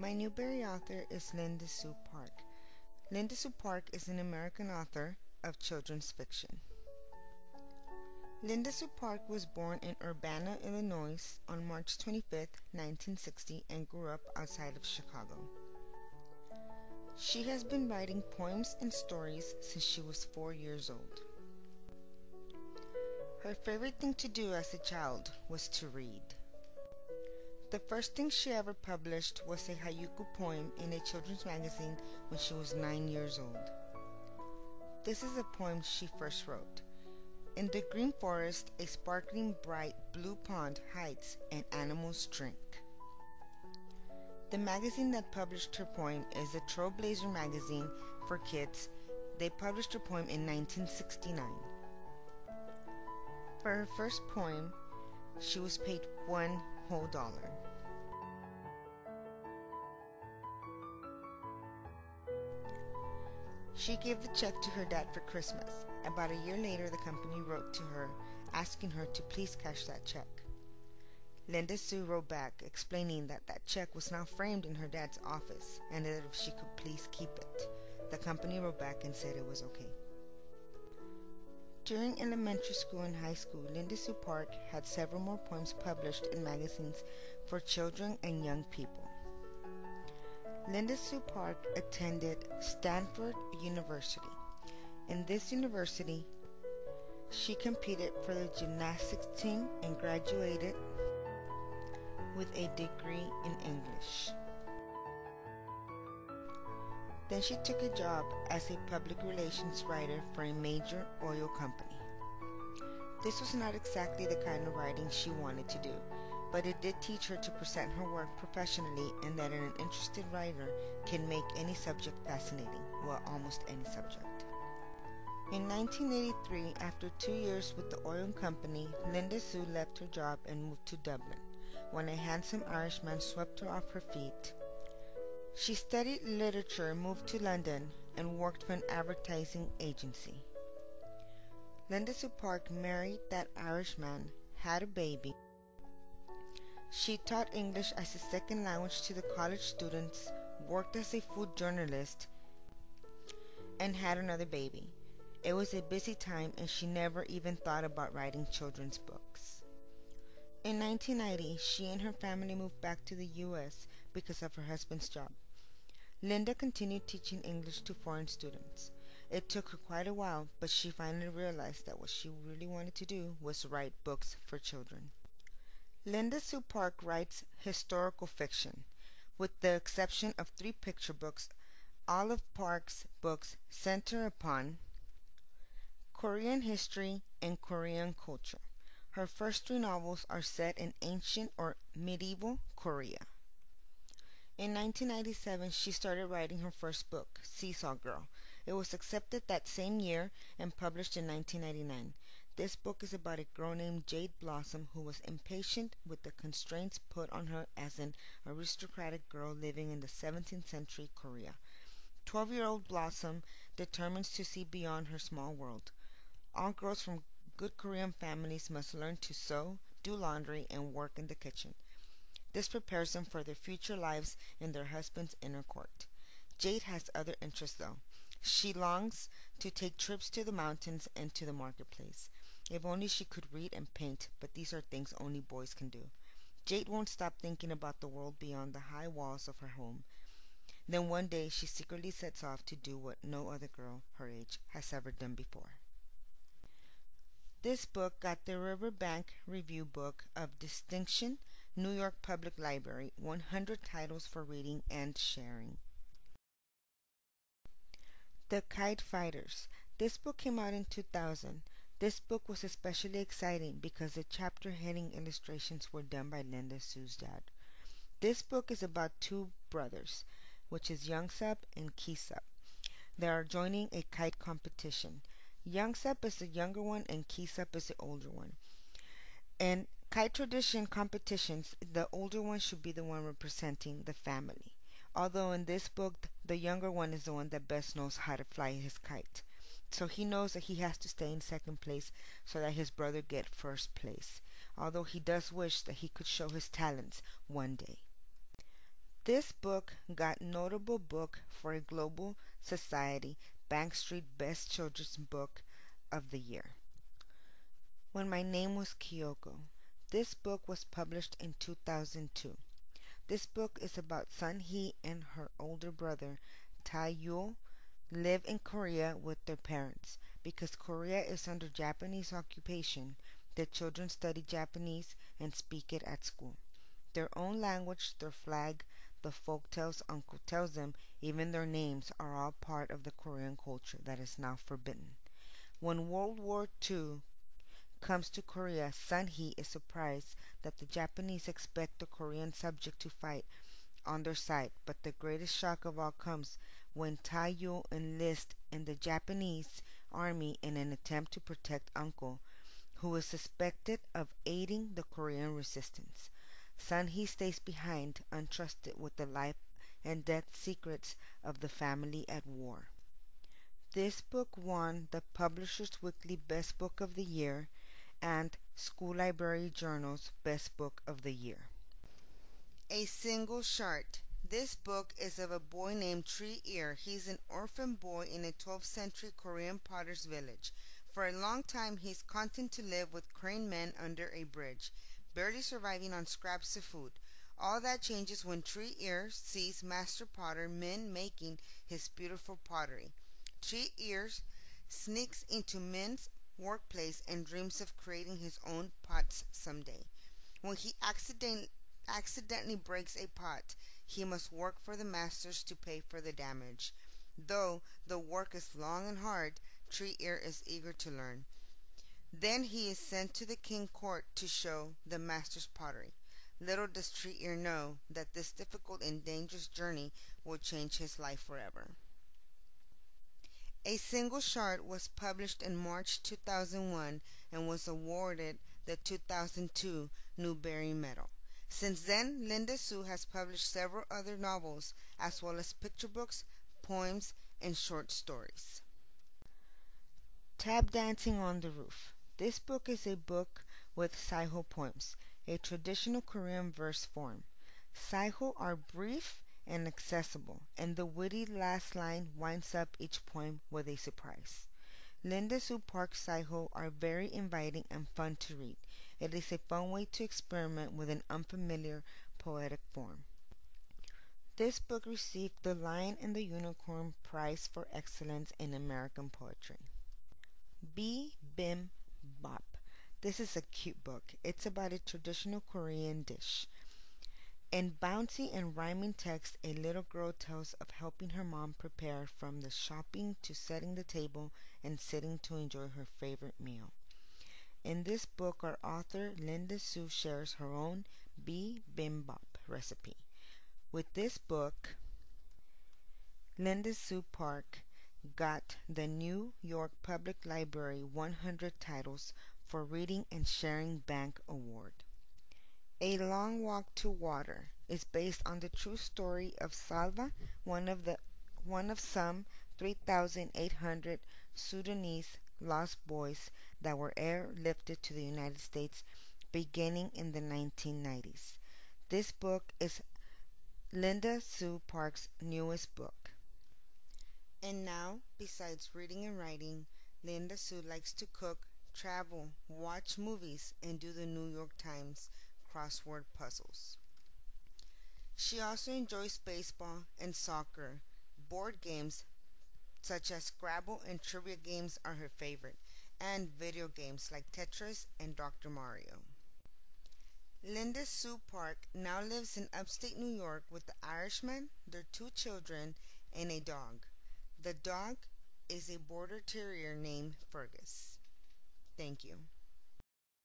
My Newbery author is Linda Sue Park. Linda Sue Park is an American author of children's fiction. Linda Sue Park was born in Urbana, Illinois on March 25, 1960 and grew up outside of Chicago. She has been writing poems and stories since she was 4 years old. Her favorite thing to do as a child was to read. The first thing she ever published was a haiku poem in a children's magazine when she was 9 years old. This is a poem she first wrote. In the green forest, a sparkling bright blue pond hides and animals drink. The magazine that published her poem is the Trailblazer magazine for kids. They published her poem in 1969. For her first poem, she was paid $1 whole. She gave the check to her dad for Christmas. About a year later, the company wrote to her asking her to please cash that check. Linda Sue wrote back explaining that that check was now framed in her dad's office and that if she could please keep it. The company wrote back and said it was okay. During elementary school and high school, Linda Sue Park had several more poems published in magazines for children and young people. Linda Sue Park attended Stanford University. In this university, she competed for the gymnastics team and graduated with a degree in English. Then she took a job as a public relations writer for a major oil company. This was not exactly the kind of writing she wanted to do, but it did teach her to present her work professionally and that an interested writer can make any subject fascinating, well, almost any subject. In 1983, after 2 years with the oil company, Linda Sue left her job and moved to Dublin, when a handsome Irishman swept her off her feet. She studied literature, moved to London, and worked for an advertising agency. Linda Sue Park married that Irishman, had a baby. She taught English as a second language to the college students, worked as a food journalist, and had another baby. It was a busy time and she never even thought about writing children's books. In 1990, she and her family moved back to the U.S. because of her husband's job. Linda continued teaching English to foreign students. It took her quite a while, but she finally realized that what she really wanted to do was write books for children. Linda Sue Park writes historical fiction. With the exception of 3 picture books, all of Park's books center upon Korean history and Korean culture. Her first 3 novels are set in ancient or medieval Korea. In 1997, she started writing her first book, Seesaw Girl. It was accepted that same year and published in 1999. This book is about a girl named Jade Blossom who was impatient with the constraints put on her as an aristocratic girl living in the 17th century Korea. 12-year-old Blossom determines to see beyond her small world. All girls from good Korean families must learn to sew, do laundry, and work in the kitchen. This prepares them for their future lives in their husband's inner court. Jade has other interests though. She longs to take trips to the mountains and to the marketplace. If only she could read and paint, but these are things only boys can do. Jade won't stop thinking about the world beyond the high walls of her home. Then one day she secretly sets off to do what no other girl her age has ever done before. This book got the Riverbank Review Book of Distinction, New York Public Library, 100 titles for reading and sharing. The Kite Fighters. This book came out in 2000. This book was especially exciting because the chapter heading illustrations were done by Linda Sue's dad. This book is about 2 brothers, which is Youngsup and Keesup. They are joining a kite competition. Youngsup is the younger one and Keesup is the older one. In kite tradition competitions, the older one should be the one representing the family. Although in this book, the younger one is the one that best knows how to fly his kite. So he knows that he has to stay in second place so that his brother get first place. Although he does wish that he could show his talents one day. This book got Notable Book for a Global Society Bank Street Best Children's Book of the Year. When My Name Was Kyoko. This book was published in 2002. This book is about Sun Hee and her older brother, Tae-yul, live in Korea with their parents. Because Korea is under Japanese occupation, the children study Japanese and speak it at school. Their own language, their flag, the folk tales uncle tells them, even their names are all part of the Korean culture that is now forbidden. When World War II comes to Korea, Sun Hee is surprised that the Japanese expect the Korean subject to fight on their side, but the greatest shock of all comes when Tae-yul enlists in the Japanese army in an attempt to protect uncle, who is suspected of aiding the Korean resistance. Sun Hee stays behind, untrusted with the life and death secrets of the family at war. This book won the Publishers Weekly Best Book of the Year and School Library Journal's Best Book of the Year. A Single Shot. This book is of a boy named Tree-ear. He's an orphan boy in a 12th century Korean potter's village. For a long time he's content to live with crane men under a bridge, barely surviving on scraps of food. All that changes when Tree-ear sees Master Potter Min making his beautiful pottery. Tree-ear sneaks into Min's workplace and dreams of creating his own pots someday. When he accidentally breaks a pot, he must work for the masters to pay for the damage. Though the work is long and hard, Tree-ear is eager to learn. Then he is sent to the king court to show the master's pottery. Little does Tree-ear know that this difficult and dangerous journey will change his life forever. A Single Shot was published in March 2001 and was awarded the 2002 Newbery Medal. Since then, Linda Sue has published several other novels, as well as picture books, poems, and short stories. Tap Dancing on the Roof. This book is a book with Saiho poems, a traditional Korean verse form. Saiho are brief and accessible, and the witty last line winds up each poem with a surprise. Linda Sue Park's Saiho are very inviting and fun to read. It is a fun way to experiment with an unfamiliar poetic form. This book received the Lion and the Unicorn Prize for Excellence in American Poetry. Bi Bim Bop. This is a cute book. It's about a traditional Korean dish. In bouncy and rhyming text, a little girl tells of helping her mom prepare from the shopping to setting the table and sitting to enjoy her favorite meal. In this book, our author Linda Sue shares her own bibimbap recipe. With this book, Linda Sue Park got the New York Public Library 100 Titles for Reading and Sharing Bank Award. A Long Walk to Water is based on the true story of Salva, one of some 3,800 Sudanese lost boys that were airlifted to the United States beginning in the 1990s. This book is Linda Sue Park's newest book. And now, besides reading and writing, Linda Sue likes to cook, travel, watch movies, and do the New York Times crossword puzzles. She also enjoys baseball and soccer. Board games such as Scrabble and trivia games are her favorite, and video games like Tetris and Dr. Mario. Linda Sue Park now lives in upstate New York with the Irishman, their 2 children, and a dog. The dog is a border terrier named Fergus. Thank you.